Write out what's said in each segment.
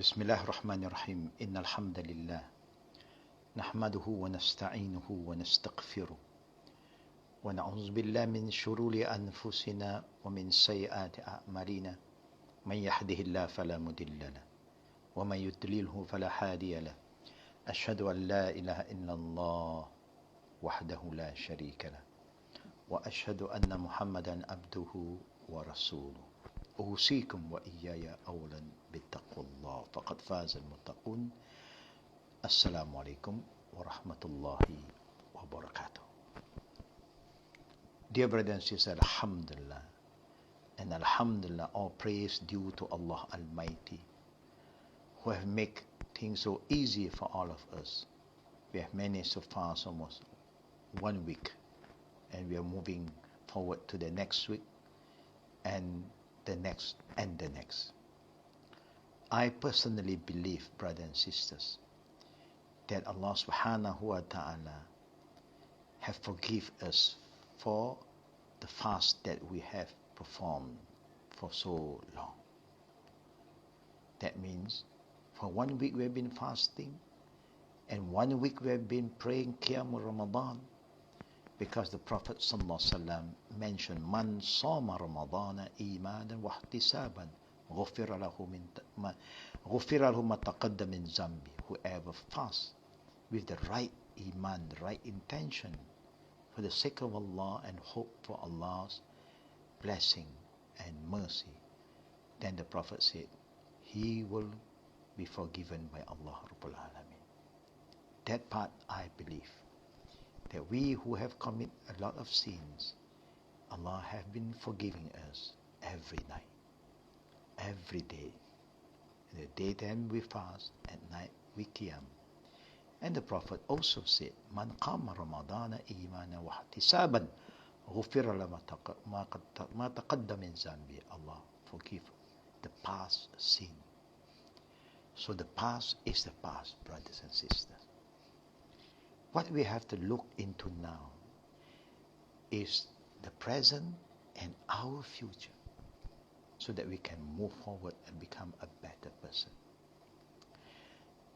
بسم الله الرحمن الرحيم إن الحمد لله نحمده ونستعينه ونستغفره ونعوذ بالله من شرور أنفسنا ومن سيئات أعمالنا من يهده الله فلا مضل له ومن يضلله فلا هادي له أشهد أن لا إله إلا الله وحده لا شريك له وأشهد أن محمدا عبده ورسوله أوصيكم وإياي أولا بتقوى الله فقد فاز المتقون. السلام عليكم ورحمة الله وبركاته. Dear brothers and sisters, Alhamdulillah, and Alhamdulillah, all praise due to Allah Almighty, who have made things so easy for all of us. We have managed to fast almost 1 week, and we are moving forward to the next week, and the next, and the next. I personally believe, brothers and sisters, that Allah subhanahu wa ta'ala have forgive us for the fast that we have performed for so long. That means for 1 week we have been fasting, and 1 week we have been praying Qiyam Ramadan, because the Prophet ﷺ mentioned, Man sama Ramadana imanan wa ihtisaban ghufira lahu ma taqaddama min zambi. Whoever fasts with the right iman, the right intention, for the sake of Allah and hope for Allah's blessing and mercy, then the Prophet said, he will be forgiven by Allah Rabbul Alameen. That part I believe, that we who have committed a lot of sins, Allah have been forgiving us every night, every day. In the daytime we fast, at night we qiyam. And the Prophet also said, Man qama Ramadana imana wa ihtisaban ghufira lahu ma taqaddama min zambi. Allah forgive the past sin. So the past is the past, brothers and sisters. What we have to look into now is the present and our future, so that we can move forward and become a better person.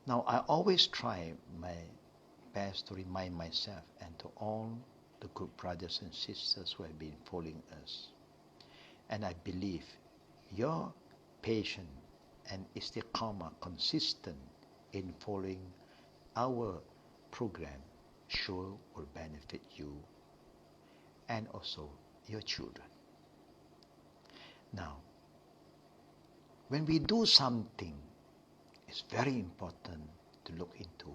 Now, I always try my best to remind myself and to all the good brothers and sisters who have been following us. And I believe your patience and istiqamah, consistent in following our program, sure will benefit you and also your children. Now, when we do something, it's very important to look into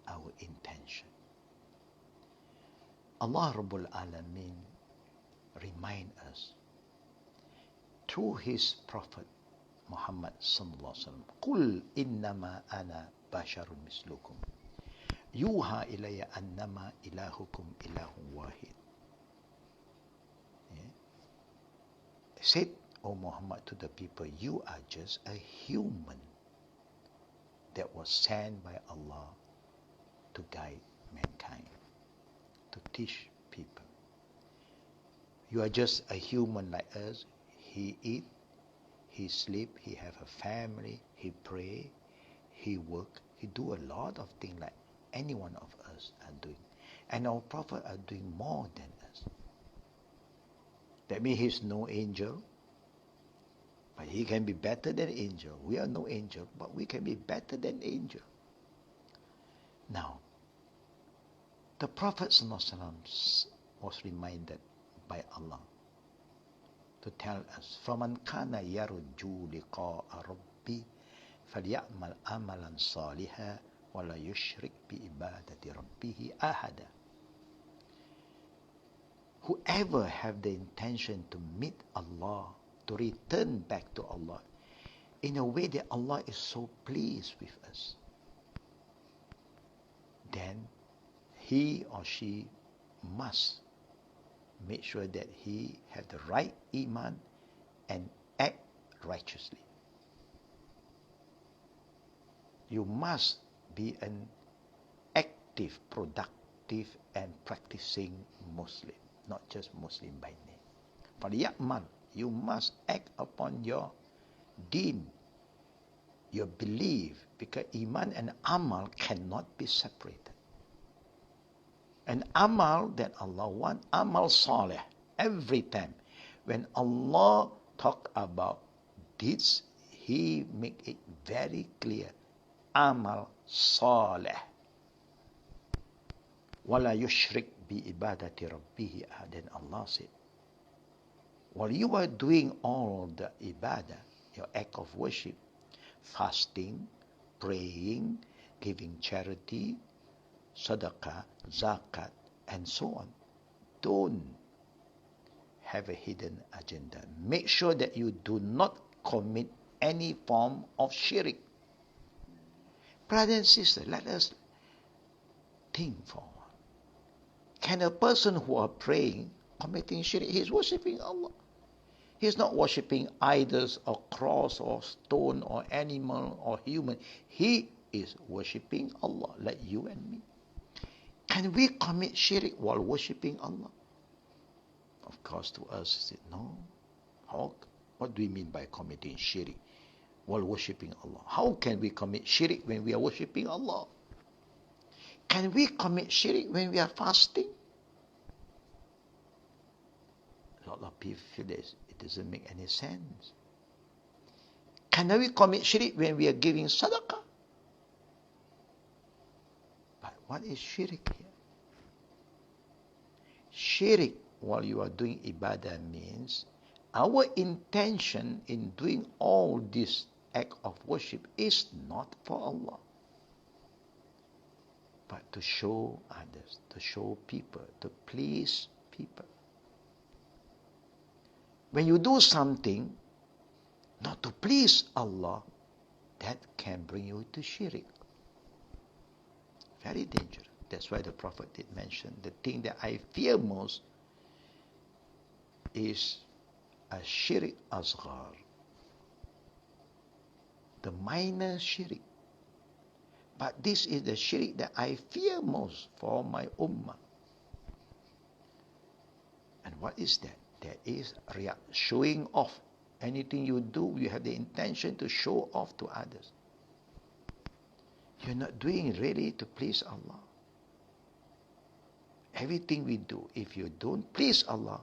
our intention. Allah Rabbul Alameen remind us through His Prophet Muhammad sallallahu alaihi wasallam, "Qul innama ana basharun mislukum. Yuha ilayya annama ilahukum ilahun wahid." Said, O Muhammad, to the people, you are just a human that was sent by Allah to guide mankind, to teach people. You are just a human like us. He eat, he sleep, he have a family, he pray, he work, he do a lot of things like any one of us are doing. And our Prophet are doing more than us. That means he's no angel, but he can be better than angel. We are no angel, but we can be better than angel. Now, the Prophet ﷺ was reminded by Allah to tell us, فَمَنْ كَانَ يَرُجُّ لِقَاءَ رَبِّي فَلْيَعْمَلْ عَمَلًا صَالِحًا وَلَا يُشْرِكْ بِعِبَادَةِ رَبِّهِ أَحَدًا. Whoever have the intention to meet Allah, to return back to Allah, in a way that Allah is so pleased with us, then he or she must make sure that he have the right iman and act righteously. You must be an active, productive, and practicing Muslim, not just Muslim by name. فَلْيَعْمَلْ, you must act upon your deen, your belief, because iman and amal cannot be separated. And amal that Allah wants, amal salih, every time when Allah talk about deeds, He make it very clear, amal salih. Wala yushrik bi ibadati rabbih ahadan. Allah said, while you are doing all the ibadah, your act of worship, fasting, praying, giving charity, sadaqah, zakat, and so on, don't have a hidden agenda. Make sure that you do not commit any form of shirk. Brothers and sisters, let us think for a while. Can a person who are praying, committing shirk, he is worshipping Allah. He is not worshipping idols or cross or stone or animal or human. He is worshipping Allah like you and me. Can we commit shirk while worshipping Allah? Of course, to us, no. What do we mean by committing shirk while worshipping Allah? How can we commit shirk when we are worshipping Allah? Can we commit shirk when we are fasting? A lot of people feel this. It doesn't make any sense. Can we commit shirk when we are giving sadaqah? But what is shirk here? Shirk while you are doing ibadah means our intention in doing all this act of worship is not for Allah, but to show others, to show people, to please people. When you do something not to please Allah, that can bring you to shirk. Very dangerous. That's why the Prophet did mention the thing that I fear most is a shirk asghar, the minor shirk. But this is the shirk that I fear most for my ummah. And what is that? That is showing off. Anything you do, you have the intention to show off to others. You're not doing it really to please Allah. Everything we do, if you don't please Allah,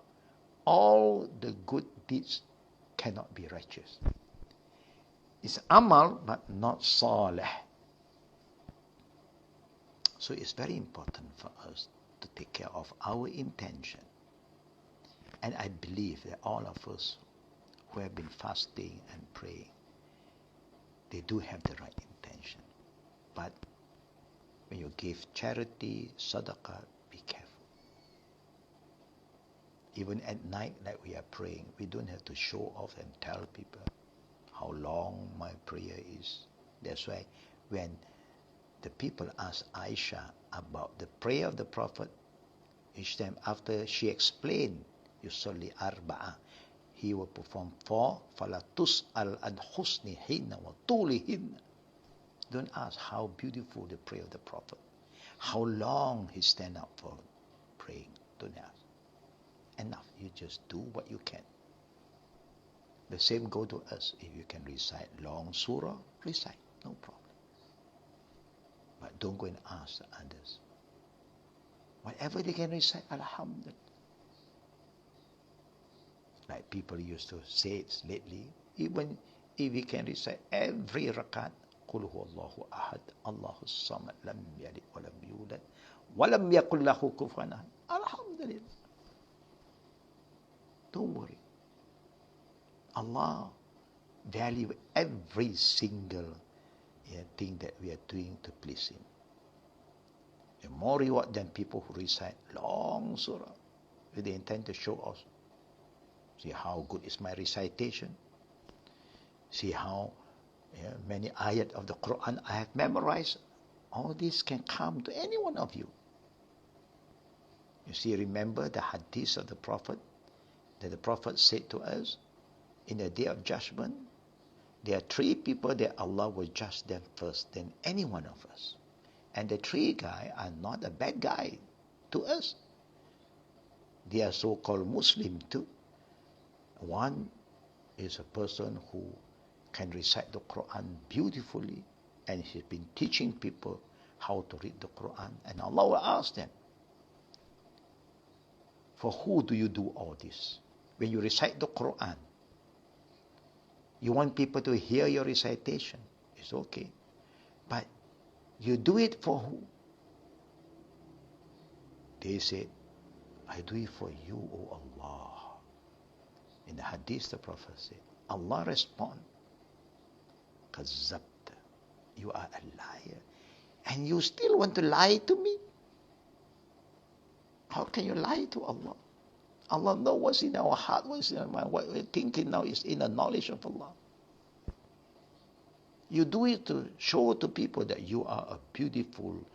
all the good deeds cannot be righteous. It's amal, but not salih. So it's very important for us to take care of our intention. And I believe that all of us who have been fasting and praying, they do have the right intention. But when you give charity, sadaqah, be careful. Even at night, like we are praying, we don't have to show off and tell people how long my prayer is. That's why when the people asked Aisha about the prayer of the Prophet, each time after she explained, yusalli arba'a, he will perform 4, falatus al-an husnihinna wa tulihinna. Don't ask how beautiful the prayer of the Prophet, how long he stand up for praying. Don't ask. Enough. You just do what you can. The same go to us. If you can recite long surah, recite. No problem. But don't go and ask others. Whatever they can recite, alhamdulillah. Like people used to say it lately, even if we can recite every rakat, قُلْ هُوَ اللَّهُ أَحَدٌ اللَّهُ الصَّمَدُ لَمْ يَلِدْ وَلَمْ يُولَدْ وَلَمْ يَكُنْ لَهُ كُفُوًا أَحَدٌ. Alhamdulillah. Don't worry. Allah value every single thing that we are doing to please Him. And more reward than people who recite long surah with the intent to show us. See how good is my recitation. See how many ayat of the Quran I have memorized. All this can come to any one of you. You see, remember the hadith of the Prophet, that the Prophet said to us, in the day of judgment, there are 3 people that Allah will judge them first than any one of us. And the 3 guys are not a bad guy to us. They are so-called Muslim too. One is a person who can recite the Quran beautifully, and he's been teaching people how to read the Quran. And Allah will ask them, for who do you do all this? When you recite the Quran, you want people to hear your recitation. It's okay. But you do it for who? They said, I do it for you, O Allah. In the hadith, the Prophet said, Allah respond, Kazzabta, you are a liar. And you still want to lie to me? How can you lie to Allah? Allah knows what's in our heart, what's in our mind. What we're thinking now is in the knowledge of Allah. You do it to show to people that you are a beautiful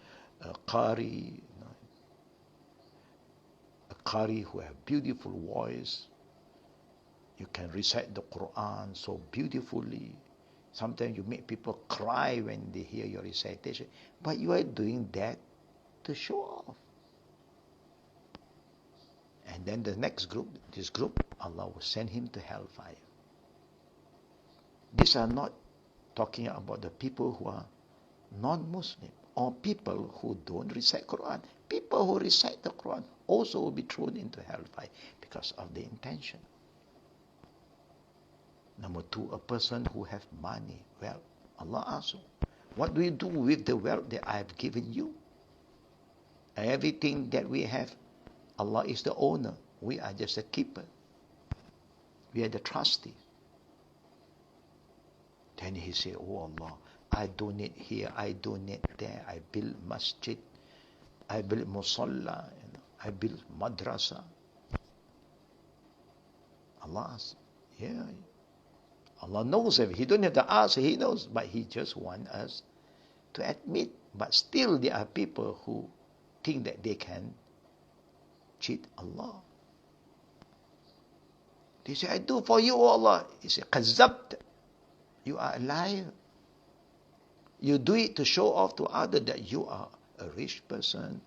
Qari, a Qari who have beautiful voice. You can recite the Quran so beautifully. Sometimes you make people cry when they hear your recitation. But you are doing that to show off. And then the next group, this group, Allah will send him to hellfire. These are not talking about the people who are non-Muslim or people who don't recite Quran. People who recite the Quran also will be thrown into hellfire because of the intention. Number two, a person who have money. Well, Allah asks you, what do you do with the wealth that I have given you? Everything that we have, Allah is the owner. We are just a keeper. We are the trustees. Then he said, oh Allah, I donate here, I donate there, I build masjid, I build musalla, I build madrasa. Allah asks, yeah. Allah knows everything. He don't have to ask, He knows. But He just wants us to admit. But still there are people who think that they can cheat Allah. They say, I do for you, O Allah. He said, Kazzabta. You are a liar. You do it to show off to others that you are a rich person,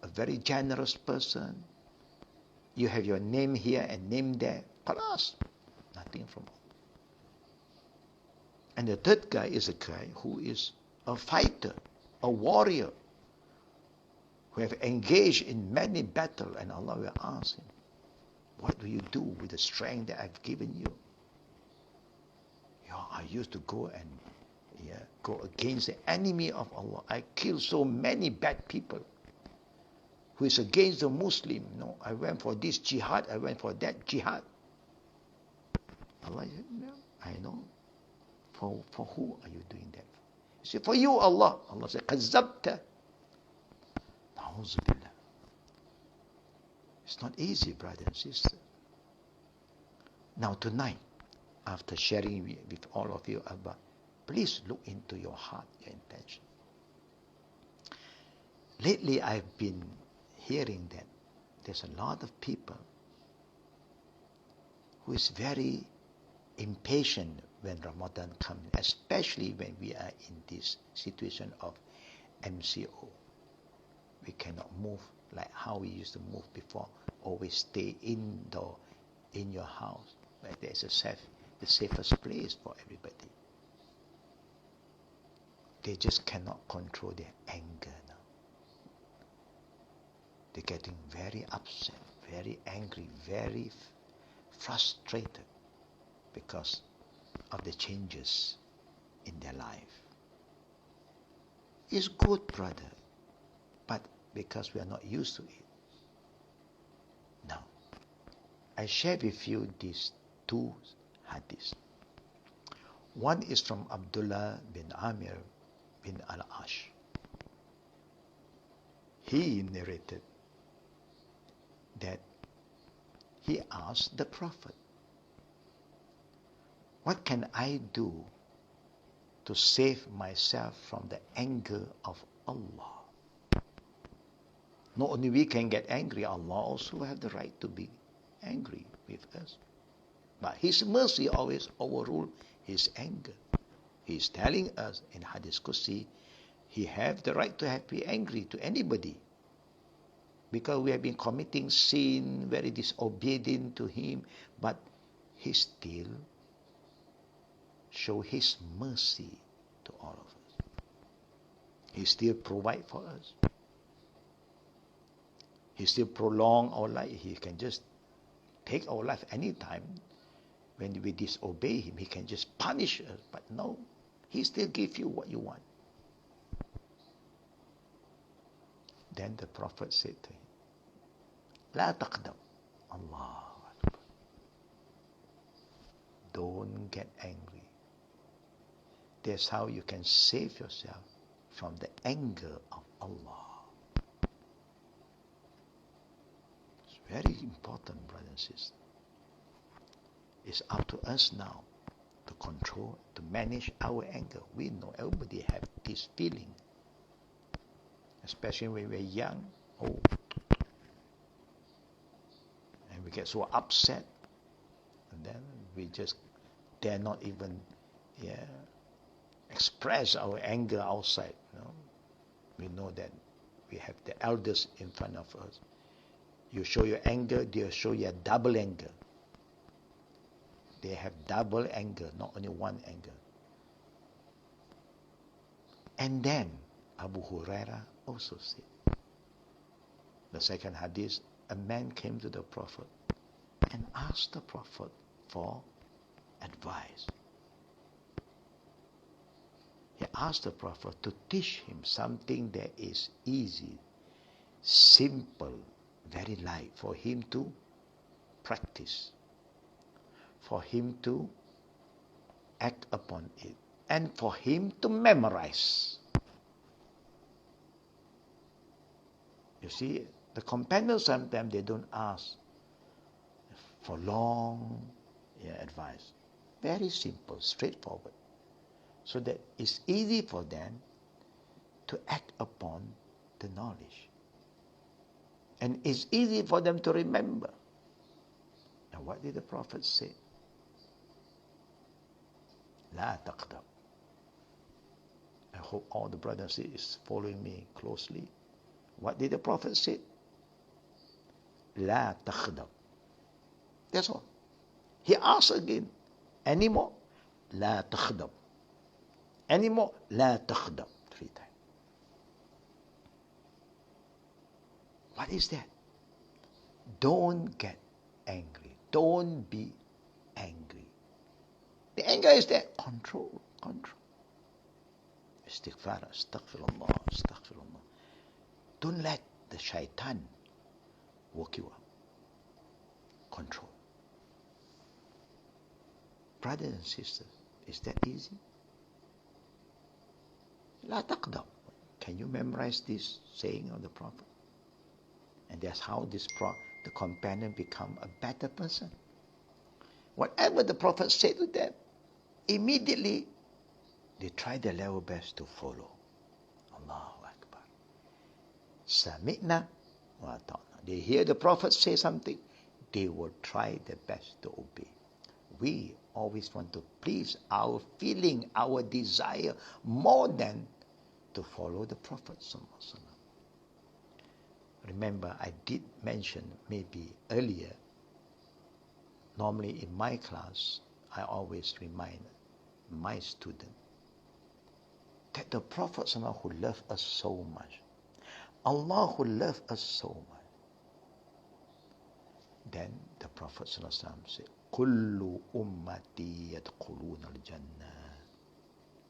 a very generous person. You have your name here and name there. Khalas. Nothing from Allah. And the third guy is a guy who is a fighter, a warrior, who have engaged in many battles, and Allah will ask him, what do you do with the strength that I've given you? Yeah, I used to go and go against the enemy of Allah. I killed so many bad people who is against the Muslim. No, I went for this jihad, I went for that jihad. Allah said, no, I know. For who are you doing that? He said, for you, Allah. Allah said, Kazzabta. Na'uzubillah. It's not easy, brother and sister. Now tonight, after sharing with all of you about, please look into your heart, your intention. Lately, I've been hearing that there's a lot of people who is very impatient when Ramadan comes, especially when we are in this situation of MCO. We cannot move like how we used to move before. Always stay indoor, in your house, where there's the safest place for everybody. They just cannot control their anger now. They're getting very upset, very angry, very frustrated because of the changes in their life. It's good, brother, but because we are not used to it. Now, I share with you these two hadiths. One is from Abdullah bin Amir bin al-Ash. He narrated that he asked the Prophet, what can I do to save myself from the anger of Allah? Not only we can get angry, Allah also have the right to be angry with us. But His mercy always overrules His anger. He is telling us in Hadith Qudsi, He have the right to be angry to anybody. Because we have been committing sin, very disobedient to Him, but He still show His mercy to all of us. He still provide for us. He still prolong our life. He can just take our life anytime. When we disobey Him, He can just punish us. But no, He still gives you what you want. Then the Prophet said to him, La taqdam. Allah Akbar. Don't get angry. That's how you can save yourself from the anger of Allah. It's very important, brothers and sisters. It's up to us now to control, to manage our anger. We know everybody have this feeling, especially when we're young. Oh, and we get so upset, and then we just dare not even express our anger outside. We know that we have the elders in front of us. You show your anger, they'll show you a double anger. They have double anger, not only one anger. And then Abu Hurairah also said, the second hadith, a man came to the Prophet and asked the Prophet for advice. He asked the Prophet to teach him something that is easy, simple, very light, for him to practice, for him to act upon it, and for him to memorize. You see, the companions sometimes they don't ask for long advice. Very simple, straightforward. So that it's easy for them to act upon the knowledge. And it's easy for them to remember. Now what did the Prophet say? La taqdam. I hope all the brothers and sisters following me closely. What did the Prophet say? La taqdam. That's all. He asked again, any more? La taqdam. Any more? La taqdam. 3 times. What is that? Don't get angry. Don't be angry. The anger is there. Control. Istighfar, astaghfirullah, astaghfirullah. Don't let the shaitan work you up. Control. Brothers and sisters, is that easy? La taqdam. Can you memorize this saying of the Prophet? And that's how the companion become a better person. Whatever the Prophet said to them, immediately they try their level best to follow. Allahu Akbar. Sami'na wa ta'na. They hear the Prophet say something, they will try their best to obey. We always want to please our feeling, our desire, more than to follow the Prophet sallallahu alaihi wasallam. Remember, I did mention maybe earlier, normally in my class, I always remind my student that the Prophet ﷺ who loved us so much, Allah who loved us so much, then the Prophet ﷺ said, Kullu ummati yadkhuluna al-jannah.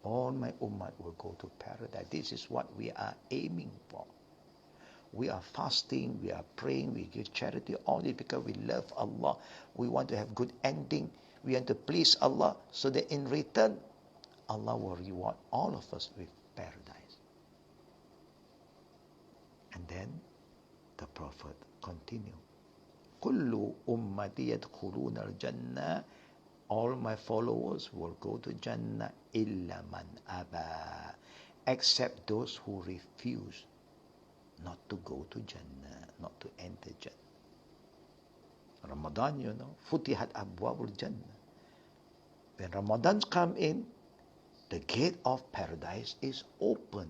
All my ummah will go to paradise. This is what we are aiming for. We are fasting, we are praying, we give charity, all this because we love Allah. We want to have good ending. We want to please Allah so that in return, Allah will reward all of us with paradise. And then the Prophet continued. Kullu ummati yadkhuluna al-jannah. All my followers will go to Jannah illa man aba. Except those who refuse not to go to Jannah, not to enter Jannah. Ramadan, futihat abwabul Jannah. When Ramadan come in, the gate of paradise is open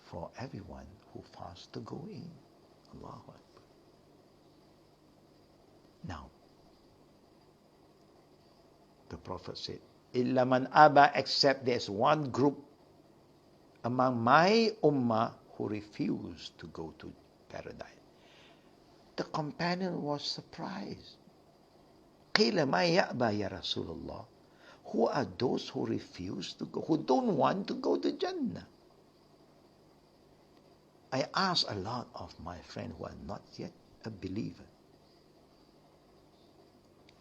for everyone who fasts to go in. Allahu Akbar. Now, The Prophet said, Illa man aba, except there's one group among my ummah who refused to go to paradise. The companion was surprised. Qila ma ya'ba ya Rasulullah. Who are those who refuse to go, who don't want to go to Jannah? I asked a lot of my friends who are not yet a believer,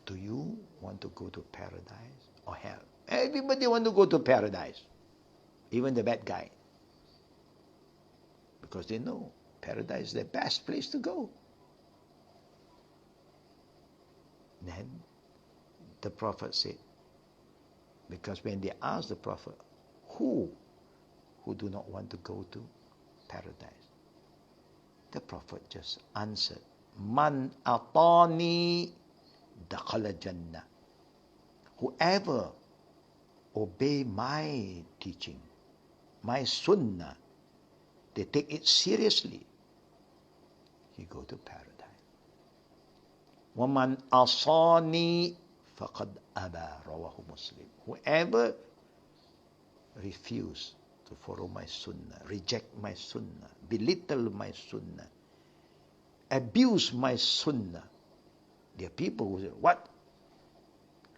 do you want to go to paradise or hell? Everybody want to go to paradise, even the bad guy, because they know paradise is the best place to go. Then the Prophet said, because when they asked the Prophet, who do not want to go to paradise? The Prophet just answered, Man atani dakhala jannah. Whoever obey my teaching, my sunnah, they take it seriously, he go to paradise. وَمَنْ أَصَانِي فَقَدْ أَبَى رواه Muslim. Whoever refuse to follow my sunnah, reject my sunnah, belittle my sunnah, abuse my sunnah. There are people who say, what?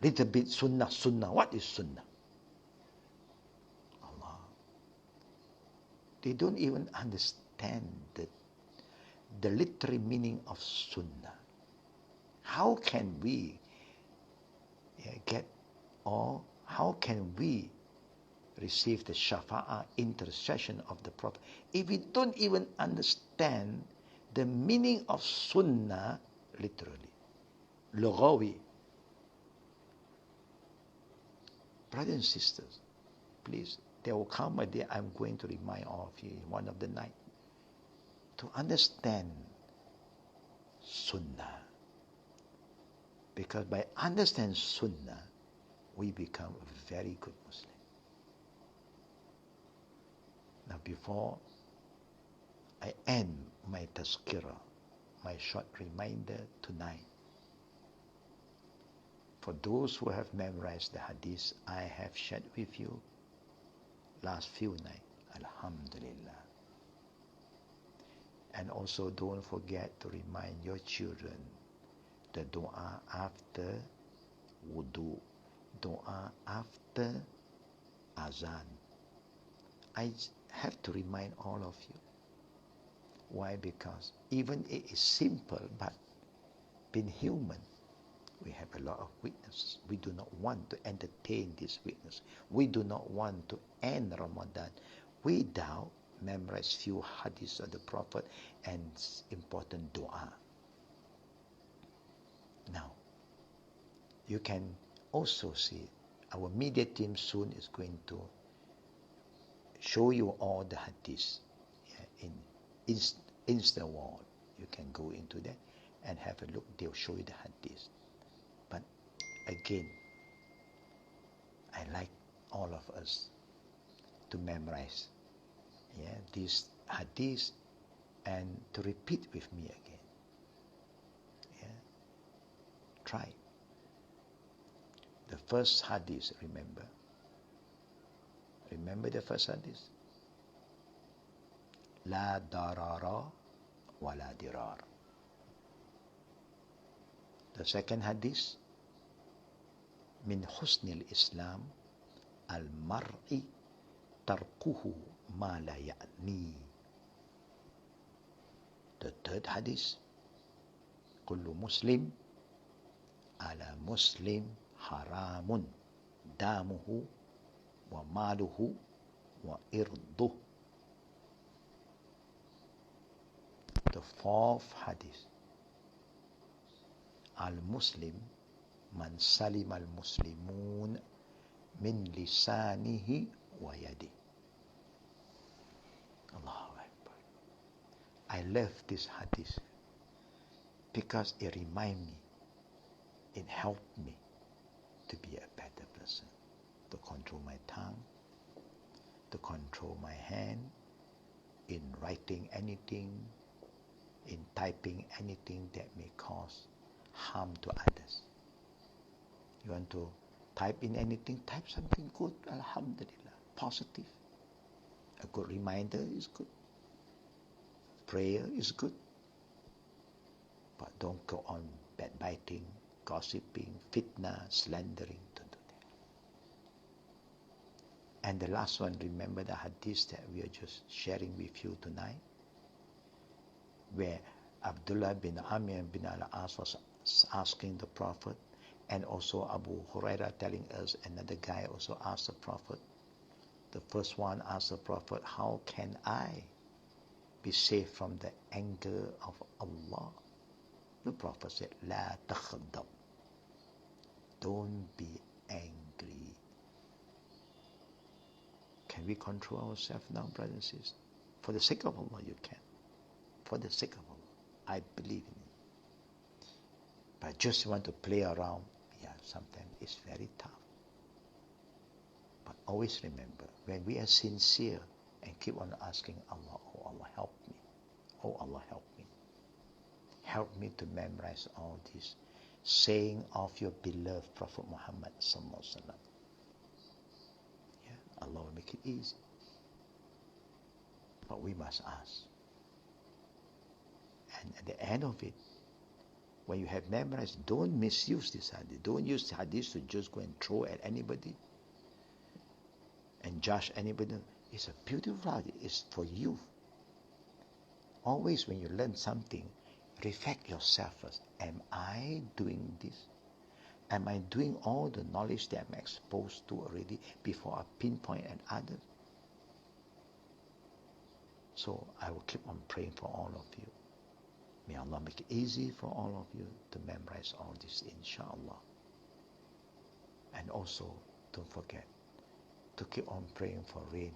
Little bit sunnah, sunnah. What is sunnah? Allah. They don't even understand the literal meaning of sunnah. How can we get, or how can we receive the shafa'ah, intercession of the Prophet, if we don't even understand the meaning of sunnah literally, lughawi? Brothers and sisters, please, there will come a day I'm going to remind all of you in one of the night to understand sunnah. Because by understanding sunnah, we become a very good Muslim. Now before I end my tazkirah, my short reminder tonight, for those who have memorized the hadith I have shared with you last few nights, Alhamdulillah. And also don't forget to remind your children the dua after wudu, dua after azan. I have to remind all of you. Why? Because even it is simple, but being human, we have a lot of weaknesses. We do not want to entertain this weakness. We do not want to end Ramadan without memorize few hadiths of the Prophet and important dua. Now, you can also see our media team soon is going to show you all the hadiths in Insta wall. You can go into that and have a look. They'll show you the hadiths. But again, I like all of us to memorize these hadiths and to repeat with me again. Try. The first hadith, remember. Remember the first hadith? La darara wa la dirar. The second hadith, min husnil Islam al-mar'i tarkuhu ma la ya'ni. The third hadith, kullu muslim ala muslim haramun damuhu wa maluhu wa irduh. The fourth hadith, al-muslim man salim al-muslimun min lisanihi wa yadi. Allahu Akbar. I love this hadith because it reminds me, it helped me to be a better person, to control my tongue, to control my hand, in writing anything, in typing anything that may cause harm to others. You want to type in anything, type something good, alhamdulillah, positive. A good reminder is good. Prayer is good. But don't go on backbiting, gossiping, fitna, slandering. Don't do that. And the last one, remember the hadith that we are just sharing with you tonight, where Abdullah bin Amir bin al-As was asking the Prophet, and also Abu Huraira telling us, another guy also asked the Prophet. The first one asked the Prophet, how can I be saved from the anger of Allah? The Prophet said, La takhdab. Don't be angry. Can we control ourselves now, brothers and sisters? For the sake of Allah, you can. For the sake of Allah, I believe in it. But just want to play around, yeah, sometimes it's very tough. But always remember, when we are sincere and keep on asking Allah, oh Allah, help me. Oh Allah, help me. Help me to memorize all this saying of your beloved Prophet Muhammad sallallahu alaihi wasallam. Yeah, Allah will make it easy. But we must ask. And at the end of it, when you have memorized, don't misuse this hadith. Don't use the hadith to just go and throw at anybody and judge anybody. It's a beautiful hadith. It's for you. Always when you learn something, reflect yourself first. Am I doing this? Am I doing all the knowledge that I'm exposed to already before I pinpoint at others? So I will keep on praying for all of you. May Allah make it easy for all of you to memorize all this, inshallah. And also, don't forget to keep on praying for rain.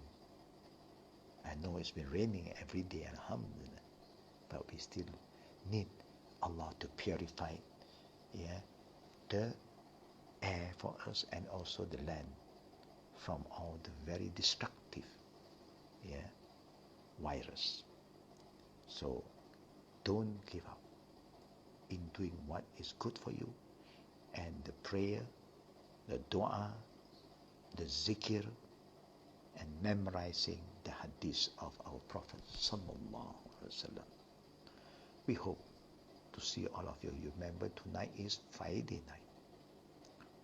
I know it's been raining every day, alhamdulillah, but we still need Allah to purify, yeah, the air for us and also the land from all the very destructive, yeah, virus. So don't give up in doing what is good for you, and the prayer, the dua, the zikr, and memorizing the hadith of our Prophet sallallahu alaihi wasallam. We hope to see all of you. You remember, tonight is Friday night.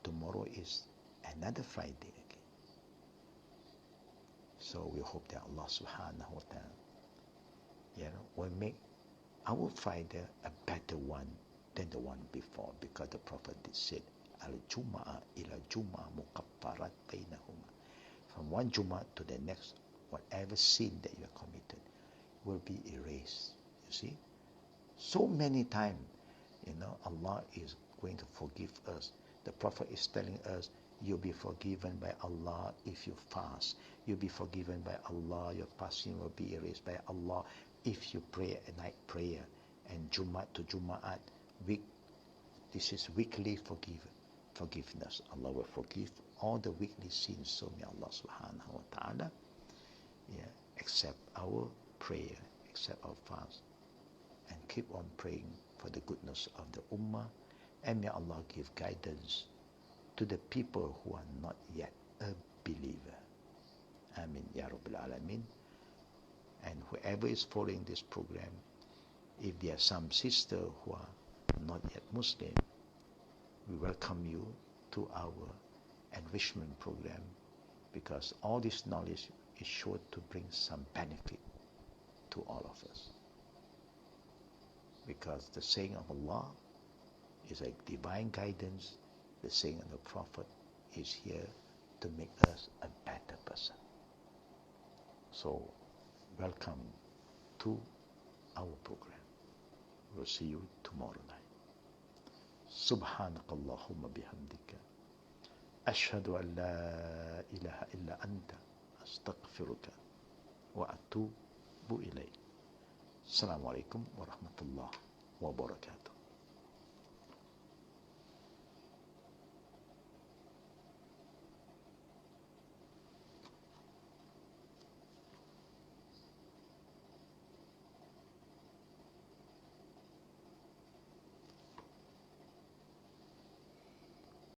Tomorrow is another Friday again. So we hope that Allah subhanahu wa ta'ala, will make our Friday a better one than the one before, because the Prophet did say, Al-Jum'ah ila Jum'ah muqaffarat bainahuma. From one Jum'ah to the next, whatever sin that you have committed will be erased. You see? So many times, Allah is going to forgive us. The Prophet is telling us, you'll be forgiven by Allah if you fast. You'll be forgiven by Allah. Your fasting will be erased by Allah if you pray a night prayer. And Jummah to Jummah, this is weekly forgiveness. Allah will forgive all the weekly sins. So may Allah subhanahu wa ta'ala, accept our prayer, accept our fast, and keep on praying for the goodness of the Ummah, and may Allah give guidance to the people who are not yet a believer. Ameen, Ya Rabbil Alameen. And whoever is following this program, if there are some sisters who are not yet Muslim, we welcome you to our enrichment program, because all this knowledge is sure to bring some benefit to all of us. Because the saying of Allah is a divine guidance. The saying of the Prophet is here to make us a better person. So, welcome to our program. We'll see you tomorrow night. Subhanakallahumma bihamdika. Ashhadu an la ilaha illa anta. Astaghfiruka wa atubu ilayk. Assalamu alaikum wa rahmatullah wa barakatuh.